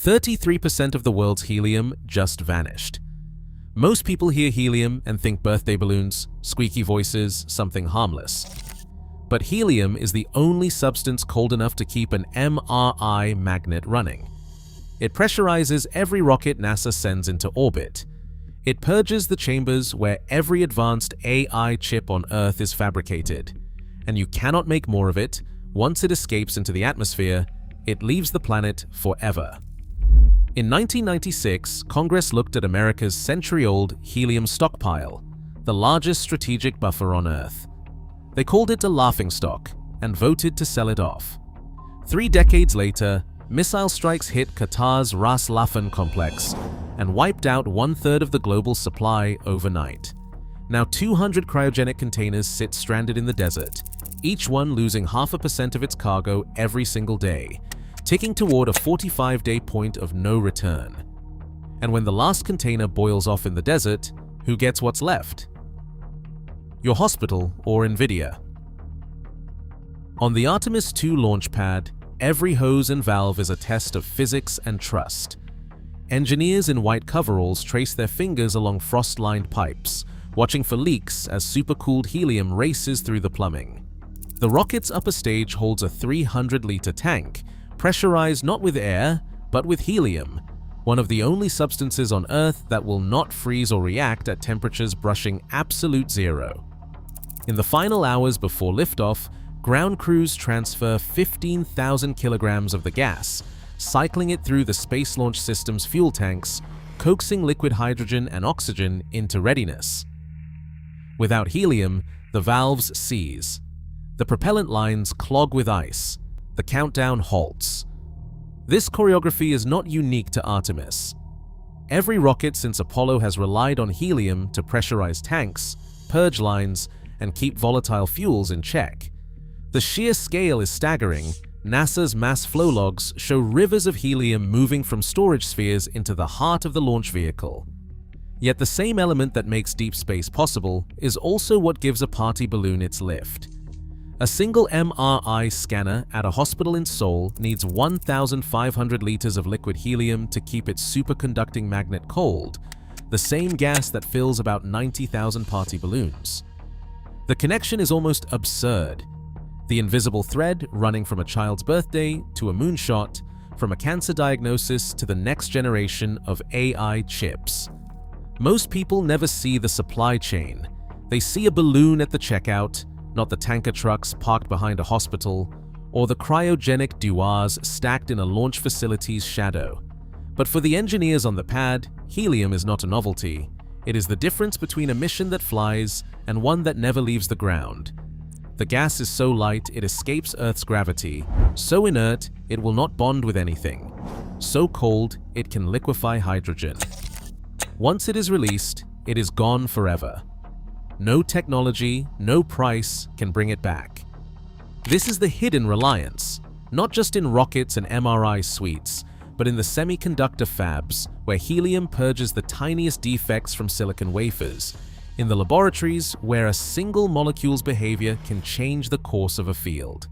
33% of the world's helium just vanished. Most people hear helium and think birthday balloons, squeaky voices, something harmless. But helium is the only substance cold enough to keep an MRI magnet running. It pressurizes every rocket NASA sends into orbit. It purges the chambers where every advanced AI chip on Earth is fabricated. And you cannot make more of it. Once it escapes into the atmosphere, it leaves the planet forever. In 1996, Congress looked at America's century-old helium stockpile, the largest strategic buffer on Earth. They called it a laughingstock and voted to sell it off. 3 decades later, missile strikes hit Qatar's Ras Laffan complex and wiped out 1/3 of the global supply overnight. Now 200 cryogenic containers sit stranded in the desert, each one losing 0.5% of its cargo every single day, ticking toward a 45-day point of no return. And when the last container boils off in the desert, who gets what's left? Your hospital or Nvidia. On the Artemis II launch pad, every hose and valve is a test of physics and trust. Engineers in white coveralls trace their fingers along frost-lined pipes, watching for leaks as supercooled helium races through the plumbing. The rocket's upper stage holds a 300-liter tank, pressurized not with air, but with helium, one of the only substances on Earth that will not freeze or react at temperatures brushing absolute zero. In the final hours before liftoff, ground crews transfer 15,000 kilograms of the gas, cycling it through the Space Launch System's fuel tanks, coaxing liquid hydrogen and oxygen into readiness. Without helium, the valves seize. The propellant lines clog with ice. The countdown halts. This choreography is not unique to Artemis. Every rocket since Apollo has relied on helium to pressurize tanks, purge lines, and keep volatile fuels in check. The sheer scale is staggering. NASA's mass flow logs show rivers of helium moving from storage spheres into the heart of the launch vehicle. Yet the same element that makes deep space possible is also what gives a party balloon its lift. A single MRI scanner at a hospital in Seoul needs 1,500 liters of liquid helium to keep its superconducting magnet cold, the same gas that fills about 90,000 party balloons. The connection is almost absurd. The invisible thread running from a child's birthday to a moonshot, from a cancer diagnosis to the next generation of AI chips. Most people never see the supply chain. They see a balloon at the checkout, not the tanker trucks parked behind a hospital, or the cryogenic dewars stacked in a launch facility's shadow. But for the engineers on the pad, helium is not a novelty. It is the difference between a mission that flies and one that never leaves the ground. The gas is so light it escapes Earth's gravity, so inert it will not bond with anything, so cold it can liquefy hydrogen. Once it is released, it is gone forever. No technology, no price can bring it back. This is the hidden reliance, not just in rockets and MRI suites, but in the semiconductor fabs, where helium purges the tiniest defects from silicon wafers, in the laboratories where a single molecule's behavior can change the course of a field.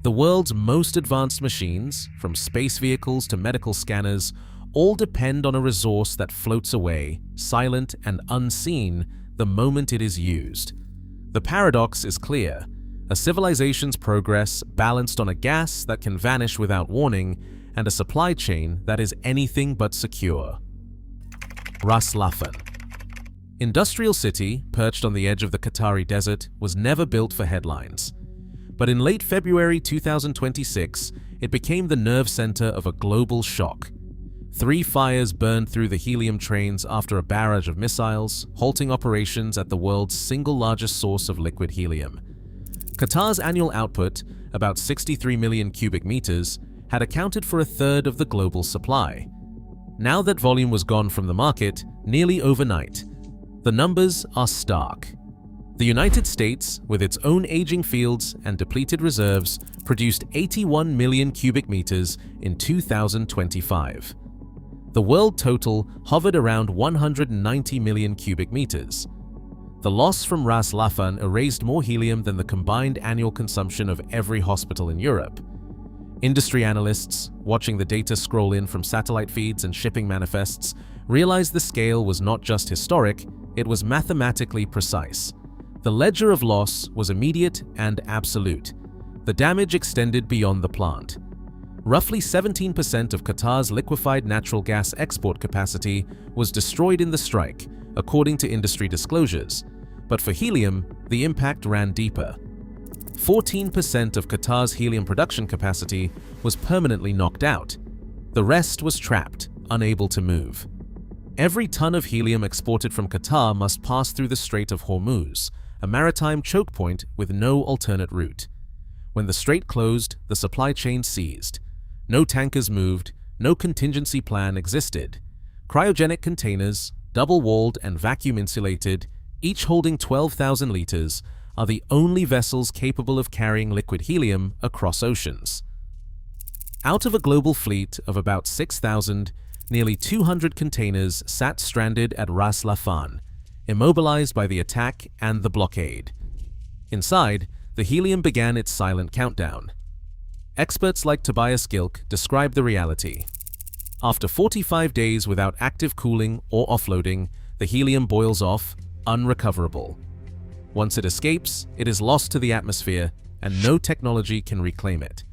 The world's most advanced machines, from space vehicles to medical scanners, all depend on a resource that floats away, silent and unseen, the moment it is used. The paradox is clear: a civilization's progress balanced on a gas that can vanish without warning, and a supply chain that is anything but secure. Ras Laffan. Industrial City, perched on the edge of the Qatari desert, was never built for headlines. But in late February 2026, it became the nerve center of a global shock. 3 fires burned through the helium trains after a barrage of missiles, halting operations at the world's single largest source of liquid helium. Qatar's annual output, about 63 million cubic meters, had accounted for 1/3 of the global supply. Now that volume was gone from the market nearly overnight, the numbers are stark. The United States, with its own aging fields and depleted reserves, produced 81 million cubic meters in 2025. The world total hovered around 190 million cubic meters. The loss from Ras Laffan erased more helium than the combined annual consumption of every hospital in Europe. Industry analysts, watching the data scroll in from satellite feeds and shipping manifests, realized the scale was not just historic, it was mathematically precise. The ledger of loss was immediate and absolute. The damage extended beyond the plant. Roughly 17% of Qatar's liquefied natural gas export capacity was destroyed in the strike, according to industry disclosures. But for helium, the impact ran deeper. 14% of Qatar's helium production capacity was permanently knocked out. The rest was trapped, unable to move. Every ton of helium exported from Qatar must pass through the Strait of Hormuz, a maritime choke point with no alternate route. When the strait closed, the supply chain seized. No tankers moved, no contingency plan existed. Cryogenic containers, double-walled and vacuum-insulated, each holding 12,000 liters, are the only vessels capable of carrying liquid helium across oceans. Out of a global fleet of about 6,000, nearly 200 containers sat stranded at Ras Laffan, immobilized by the attack and the blockade. Inside, the helium began its silent countdown. Experts like Tobias Gilk describe the reality. After 45 days without active cooling or offloading, the helium boils off, unrecoverable. Once it escapes, it is lost to the atmosphere, and no technology can reclaim it.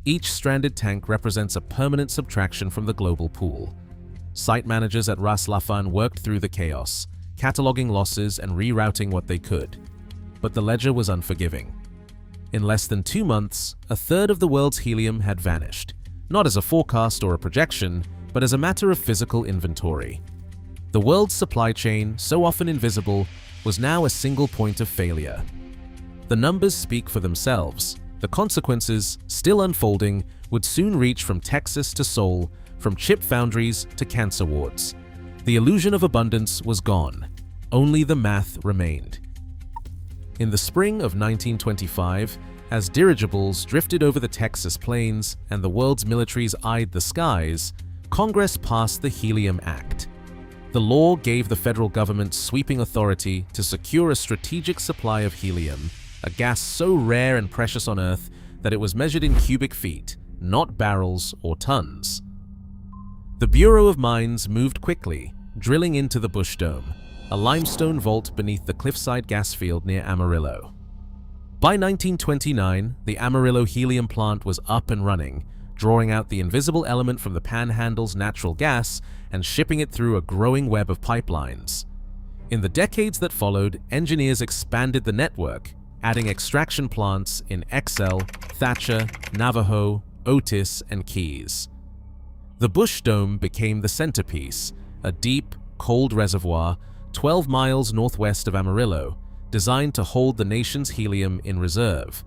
Each stranded tank represents a permanent subtraction from the global pool. Site managers at Ras Laffan worked through the chaos, cataloging losses and rerouting what they could. But the ledger was unforgiving. In less than 2 months, a third of the world's helium had vanished, not as a forecast or a projection, but as a matter of physical inventory. The world's supply chain, so often invisible, was now a single point of failure. The numbers speak for themselves. The consequences, still unfolding, would soon reach from Texas to Seoul, from chip foundries to cancer wards. The illusion of abundance was gone. Only the math remained. In the spring of 1925, as dirigibles drifted over the Texas plains and the world's militaries eyed the skies, Congress passed the Helium Act. The law gave the federal government sweeping authority to secure a strategic supply of helium, a gas so rare and precious on Earth that it was measured in cubic feet, not barrels or tons. The Bureau of Mines moved quickly, drilling into the Bush Dome, a limestone vault beneath the cliffside gas field near Amarillo. By 1929, the Amarillo helium plant was up and running, drawing out the invisible element from the Panhandle's natural gas and shipping it through a growing web of pipelines. In the decades that followed, engineers expanded the network, adding extraction plants in Excel, Thatcher, Navajo, Otis, and Keys. The Bush Dome became the centerpiece, a deep, cold reservoir 12 miles northwest of Amarillo, designed to hold the nation's helium in reserve.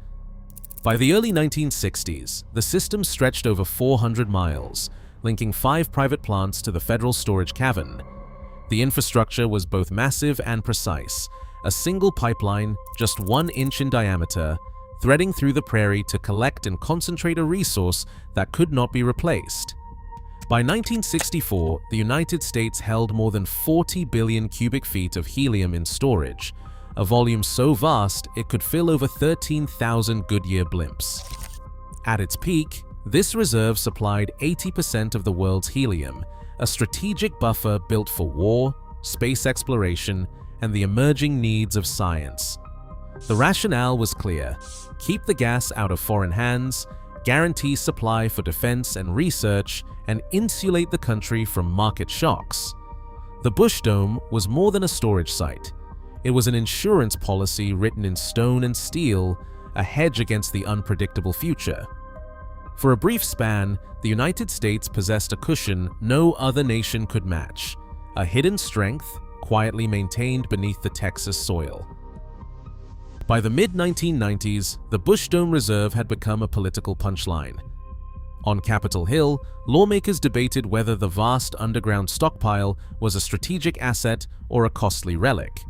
By the early 1960s, the system stretched over 400 miles, linking 5 private plants to the federal storage cavern. The infrastructure was both massive and precise, a single pipeline just 1 inch in diameter, threading through the prairie to collect and concentrate a resource that could not be replaced. By 1964, the United States held more than 40 billion cubic feet of helium in storage, a volume so vast it could fill over 13,000 Goodyear blimps. At its peak, this reserve supplied 80% of the world's helium, a strategic buffer built for war, space exploration, and the emerging needs of science. The rationale was clear: keep the gas out of foreign hands, guarantee supply for defense and research, and insulate the country from market shocks. The Bush Dome was more than a storage site. It was an insurance policy written in stone and steel, a hedge against the unpredictable future. For a brief span, the United States possessed a cushion no other nation could match, a hidden strength quietly maintained beneath the Texas soil. By the mid-1990s, the Bush Dome Reserve had become a political punchline. On Capitol Hill, lawmakers debated whether the vast underground stockpile was a strategic asset or a costly relic.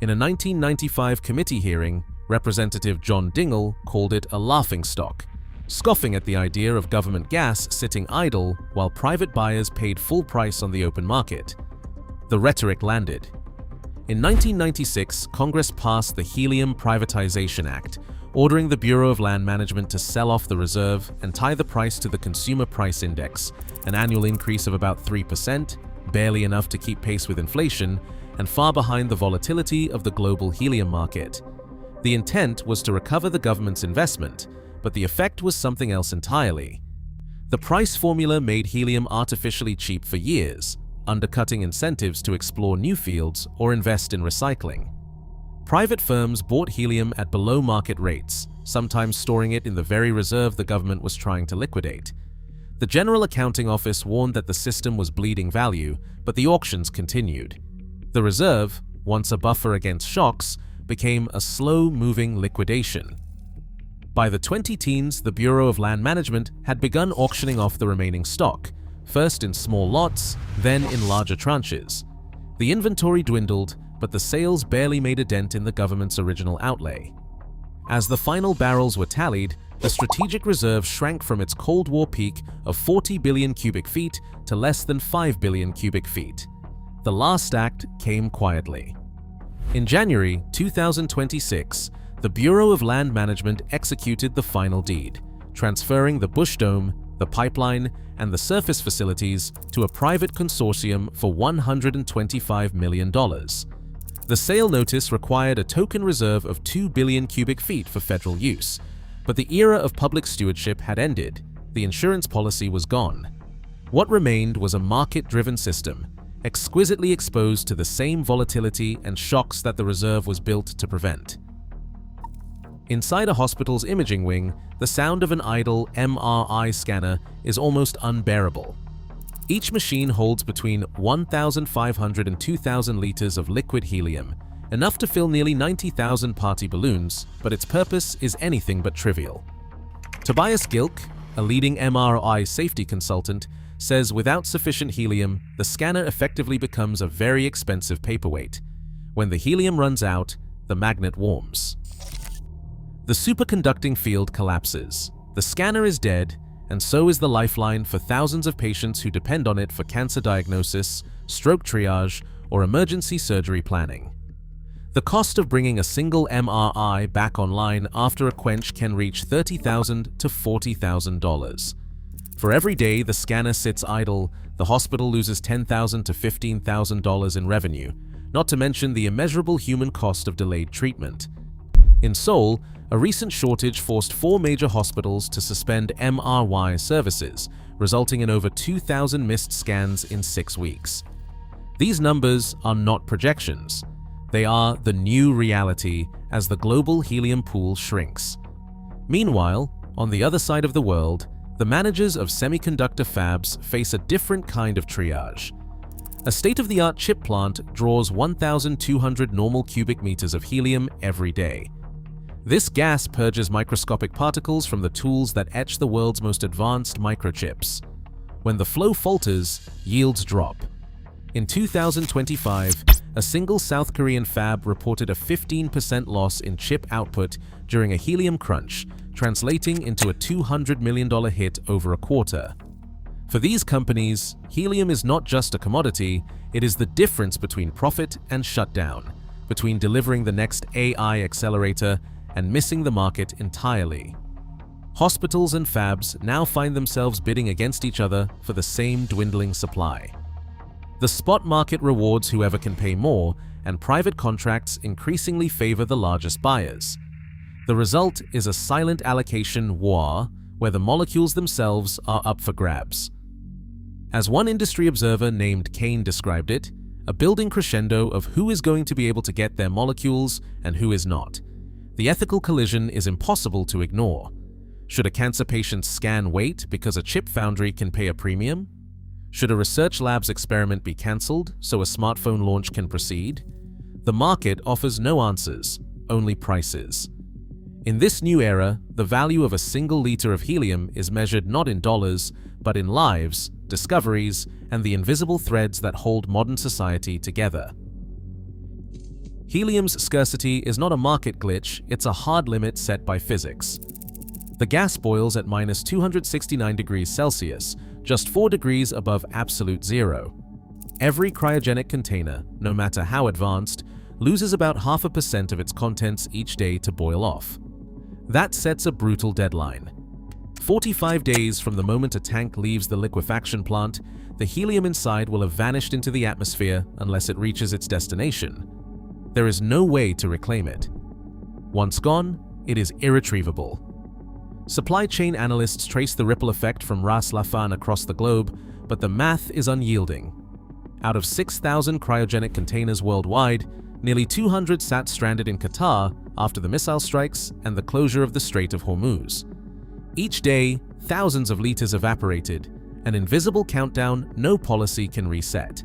In a 1995 committee hearing, Representative John Dingell called it a laughingstock, scoffing at the idea of government gas sitting idle while private buyers paid full price on the open market. The rhetoric landed. In 1996, Congress passed the Helium Privatization Act, ordering the Bureau of Land Management to sell off the reserve and tie the price to the Consumer Price Index, an annual increase of about 3%, barely enough to keep pace with inflation, and far behind the volatility of the global helium market. The intent was to recover the government's investment, but the effect was something else entirely. The price formula made helium artificially cheap for years, undercutting incentives to explore new fields or invest in recycling. Private firms bought helium at below-market rates, sometimes storing it in the very reserve the government was trying to liquidate. The General Accounting Office warned that the system was bleeding value, but the auctions continued. The reserve, once a buffer against shocks, became a slow-moving liquidation. By the 20-teens, the Bureau of Land Management had begun auctioning off the remaining stock, first in small lots, then in larger tranches. The inventory dwindled, but the sales barely made a dent in the government's original outlay. As the final barrels were tallied, the strategic reserve shrank from its Cold War peak of 40 billion cubic feet to less than 5 billion cubic feet. The last act came quietly. In January 2026, the Bureau of Land Management executed the final deed, transferring the Bush Dome, the pipeline, and the surface facilities to a private consortium for $125 million. The sale notice required a token reserve of 2 billion cubic feet for federal use, but the era of public stewardship had ended. The insurance policy was gone. What remained was a market-driven system, exquisitely exposed to the same volatility and shocks that the reserve was built to prevent. Inside a hospital's imaging wing, the sound of an idle MRI scanner is almost unbearable. Each machine holds between 1,500 and 2,000 liters of liquid helium, enough to fill nearly 90,000 party balloons, but its purpose is anything but trivial. Tobias Gilk, a leading MRI safety consultant, says without sufficient helium, the scanner effectively becomes a very expensive paperweight. When the helium runs out, the magnet warms. The superconducting field collapses. The scanner is dead, and so is the lifeline for thousands of patients who depend on it for cancer diagnosis, stroke triage, or emergency surgery planning. The cost of bringing a single MRI back online after a quench can reach $30,000 to $40,000. For every day the scanner sits idle, the hospital loses $10,000 to $15,000 in revenue, not to mention the immeasurable human cost of delayed treatment. In Seoul, a recent shortage forced 4 major hospitals to suspend MRI services, resulting in over 2,000 missed scans in 6 weeks. These numbers are not projections. They are the new reality as the global helium pool shrinks. Meanwhile, on the other side of the world, the managers of semiconductor fabs face a different kind of triage. A state-of-the-art chip plant draws 1,200 normal cubic meters of helium every day. This gas purges microscopic particles from the tools that etch the world's most advanced microchips. When the flow falters, yields drop. In 2025, a single South Korean fab reported a 15% loss in chip output during a helium crunch, translating into a $200 million hit over a quarter. For these companies, helium is not just a commodity, it is the difference between profit and shutdown, between delivering the next AI accelerator and missing the market entirely. Hospitals and fabs now find themselves bidding against each other for the same dwindling supply. The spot market rewards whoever can pay more, and private contracts increasingly favor the largest buyers. The result is a silent allocation war where the molecules themselves are up for grabs. As one industry observer named Kane described it, a building crescendo of who is going to be able to get their molecules and who is not. The ethical collision is impossible to ignore. Should a cancer patient's scan wait because a chip foundry can pay a premium? Should a research lab's experiment be cancelled so a smartphone launch can proceed? The market offers no answers, only prices. In this new era, the value of a single liter of helium is measured not in dollars, but in lives, discoveries, and the invisible threads that hold modern society together. Helium's scarcity is not a market glitch, it's a hard limit set by physics. The gas boils at minus 269 degrees Celsius, just 4 degrees above absolute zero. Every cryogenic container, no matter how advanced, loses about 0.5% of its contents each day to boil off. That sets a brutal deadline. 45 days from the moment a tank leaves the liquefaction plant, the helium inside will have vanished into the atmosphere unless it reaches its destination. There is no way to reclaim it. Once gone, it is irretrievable. Supply chain analysts trace the ripple effect from Ras Laffan across the globe, but the math is unyielding. Out of 6,000 cryogenic containers worldwide, nearly 200 sat stranded in Qatar after the missile strikes and the closure of the Strait of Hormuz. Each day, thousands of liters evaporated, an invisible countdown no policy can reset.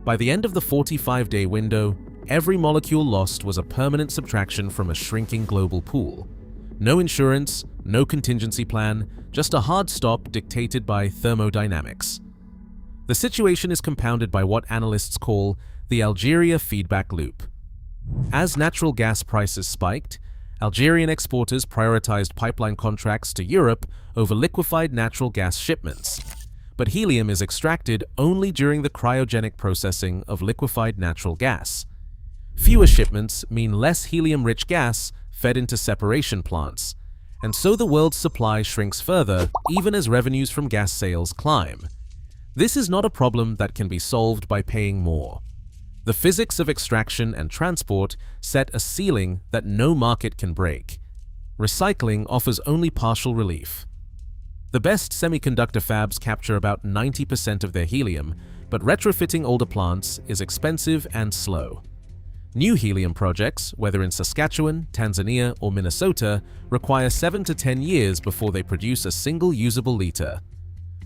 By the end of the 45-day window, every molecule lost was a permanent subtraction from a shrinking global pool. No insurance, no contingency plan, just a hard stop dictated by thermodynamics. The situation is compounded by what analysts call the Algeria feedback loop. As natural gas prices spiked, Algerian exporters prioritized pipeline contracts to Europe over liquefied natural gas shipments. But helium is extracted only during the cryogenic processing of liquefied natural gas. Fewer shipments mean less helium-rich gas fed into separation plants, and so the world's supply shrinks further even as revenues from gas sales climb. This is not a problem that can be solved by paying more. The physics of extraction and transport set a ceiling that no market can break. Recycling offers only partial relief. The best semiconductor fabs capture about 90% of their helium, but retrofitting older plants is expensive and slow. New helium projects, whether in Saskatchewan, Tanzania, or Minnesota, require 7 to 10 years before they produce a single usable liter.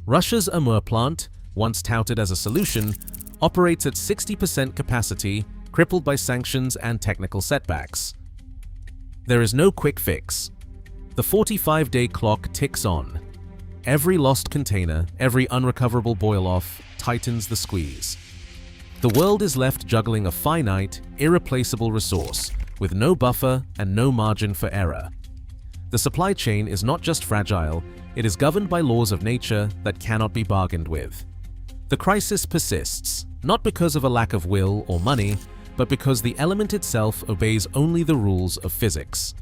Russia's Amur plant, once touted as a solution, operates at 60% capacity, crippled by sanctions and technical setbacks. There is no quick fix. The 45-day clock ticks on. Every lost container, every unrecoverable boil-off, tightens the squeeze. The world is left juggling a finite, irreplaceable resource, with no buffer and no margin for error. The supply chain is not just fragile, it is governed by laws of nature that cannot be bargained with. The crisis persists, not because of a lack of will or money, but because the element itself obeys only the rules of physics.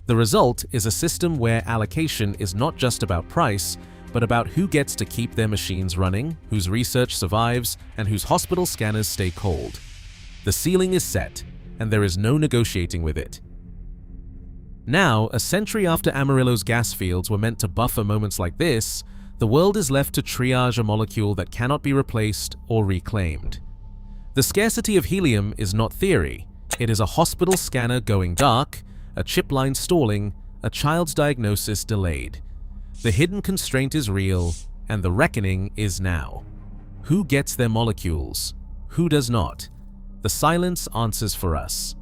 The result is a system where allocation is not just about price, but about who gets to keep their machines running, whose research survives, and whose hospital scanners stay cold. The ceiling is set, and there is no negotiating with it. Now, a century after Amarillo's gas fields were meant to buffer moments like this, the world is left to triage a molecule that cannot be replaced or reclaimed. The scarcity of helium is not theory. It is a hospital scanner going dark, a chip line stalling, a child's diagnosis delayed. The hidden constraint is real, and the reckoning is now. Who gets their molecules? Who does not? The silence answers for us.